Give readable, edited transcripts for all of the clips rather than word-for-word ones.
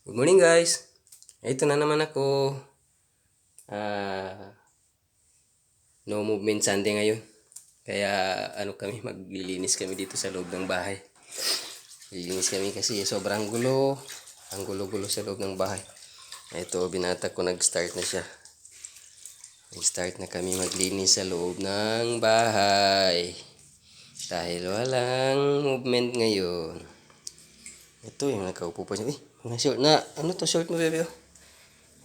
Good morning guys! Ito na naman ako. Ah, no movement Sunday ngayon. Kaya maglilinis kami dito sa loob ng bahay. Lilinis kami kasi sobrang gulo. Ang gulo-gulo sa loob ng bahay. Ito, binata ko nag-start na siya. Nag-start na kami maglinis sa loob ng bahay. Dahil walang movement ngayon. Ito yung nakaupo pa siya. Mga short na. Ano to short mo, bebe?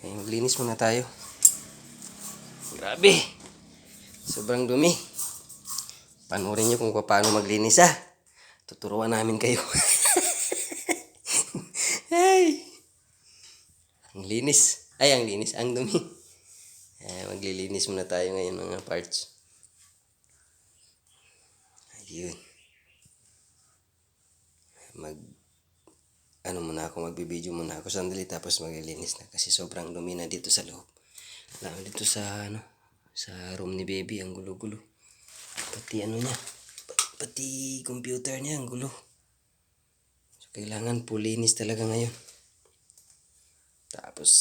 Maglinis muna tayo. Grabe! Sobrang dumi. Panoorin nyo kung paano maglinis Tuturuan namin kayo. Ay! Ang linis. Ang linis. Ang dumi. Maglilinis muna tayo ngayon mga parts. Ayun. Magbibideo muna ako sandali tapos maglilinis na kasi sobrang dumi na dito sa loob. Lalo dito sa sa room ni baby, ang gulo-gulo. Pati pati computer niya ang gulo. So, kailangan pulinis talaga ngayon. Tapos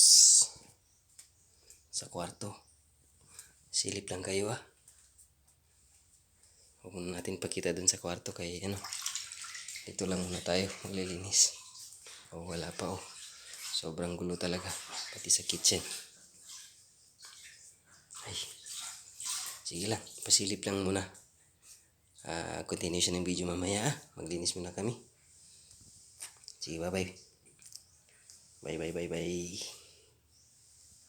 sa kwarto, silip lang kayo Huwag muna natin pakita dun sa kwarto kay dito lang muna tayo maglilinis. Wala pa sobrang gulo talaga pati sa kitchen. Ay, sige lang, pasilip lang muna. Continuation ng video mamaya maglinis muna kami. Sige, bye bye. Bye bye bye bye.